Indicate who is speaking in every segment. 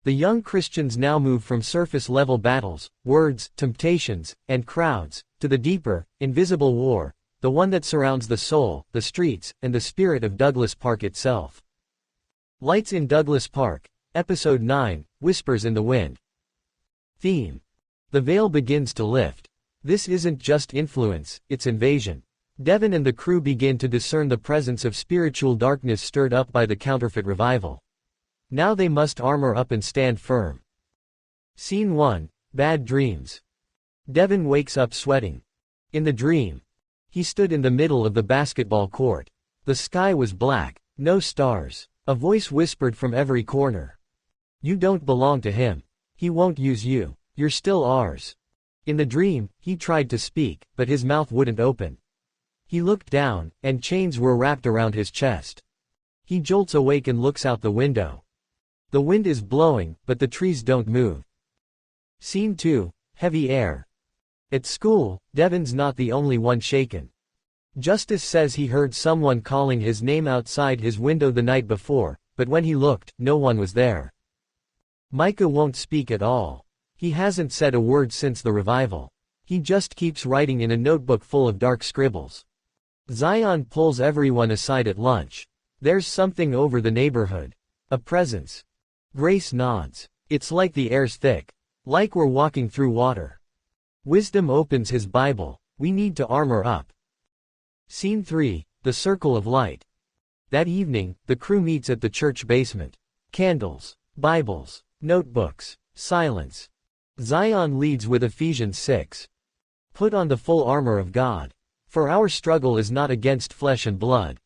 Speaker 1: The young Christians now move from surface-level battles, words, temptations, and crowds, to the deeper, invisible war, the one that surrounds the soul, the streets, and the spirit of Douglas Park itself. Lights in Douglas Park, Episode 9, Whispers in the Wind. Theme. The veil begins to lift. This isn't just influence, it's invasion. Devin and the crew begin to discern the presence of spiritual darkness stirred up by the counterfeit revival. Now they must armor up and stand firm. Scene 1, Bad Dreams. Devin wakes up sweating. In the dream, he stood in the middle of the basketball court. The sky was black, no stars. A voice whispered from every corner. You don't belong to him. He won't use you. You're still ours. In the dream, he tried to speak, but his mouth wouldn't open. He looked down, and chains were wrapped around his chest. He jolts awake and looks out the window. The wind is blowing, but the trees don't move. Scene 2, Heavy Air. At school, Devin's not the only one shaken. Justice says he heard someone calling his name outside his window the night before, but when he looked, no one was there. Micah won't speak at all. He hasn't said a word since the revival. He just keeps writing in a notebook full of dark scribbles. Zion pulls everyone aside at lunch. There's something over the neighborhood. A presence. Grace nods. It's like the air's thick. Like we're walking through water. Wisdom opens his Bible. We need to armor up. Scene 3, The Circle of Light. That evening, the crew meets at the church basement. Candles, Bibles, notebooks, silence. Zion leads with Ephesians 6. Put on the full armor of God. For our struggle is not against flesh and blood.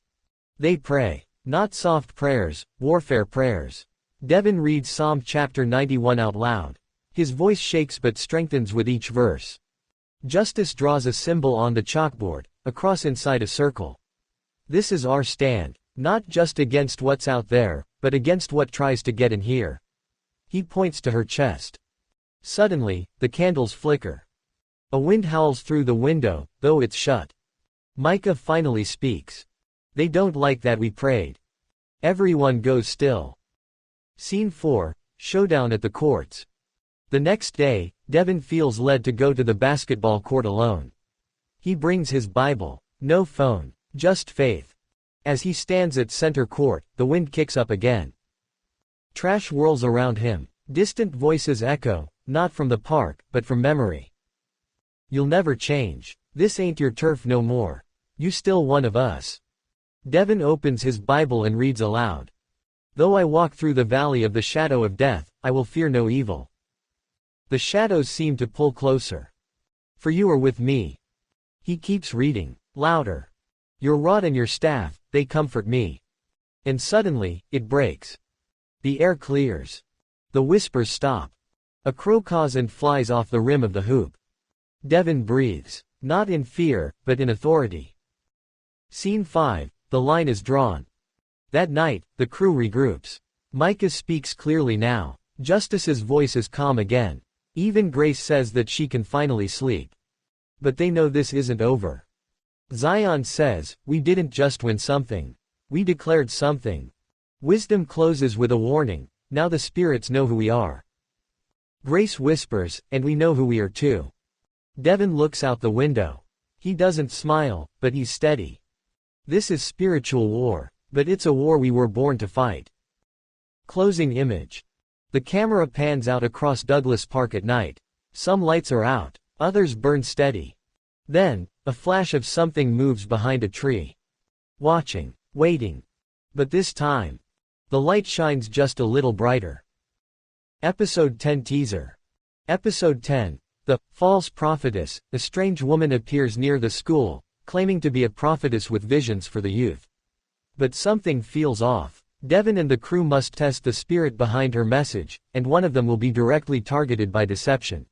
Speaker 1: They pray. Not soft prayers, warfare prayers. Devin reads Psalm chapter 91 out loud. His voice shakes but strengthens with each verse. Justice draws a symbol on the chalkboard, a cross inside a circle. This is our stand, not just against what's out there, but against what tries to get in here. He points to her chest. Suddenly, the candles flicker. A wind howls through the window, though it's shut. Micah finally speaks. They don't like that we prayed. Everyone goes still. Scene 4, Showdown at the courts. The next day, Devin feels led to go to the basketball court alone. He brings his Bible. No phone, just faith. As he stands at center court, the wind kicks up again. Trash whirls around him. Distant voices echo, not from the park, but from memory. You'll never change. This ain't your turf no more. You still one of us. Devin opens his Bible and reads aloud. Though I walk through the valley of the shadow of death, I will fear no evil. The shadows seem to pull closer. For you are with me. He keeps reading, louder. Your rod and your staff, they comfort me. And suddenly, it breaks. The air clears. The whispers stop. A crow caws and flies off the rim of the hoop. Devin breathes, not in fear, but in authority. Scene 5, The line is drawn. That night, the crew regroups. Micah speaks clearly now. Justice's voice is calm again. Even Grace says that she can finally sleep. But they know this isn't over. Zion says, we didn't just win something. We declared something. Wisdom closes with a warning, now the spirits know who we are. Grace whispers, and we know who we are too. Devin looks out the window. He doesn't smile, but he's steady. This is spiritual war, but it's a war we were born to fight. Closing image. The camera pans out across Douglas Park at night. Some lights are out, others burn steady. Then, a flash of something moves behind a tree. Watching, waiting. But this time, the light shines just a little brighter. Episode 10 teaser. Episode 10. The false prophetess. A strange woman appears near the school, claiming to be a prophetess with visions for the youth. But something feels off. Devin and the crew must test the spirit behind her message, and one of them will be directly targeted by deception.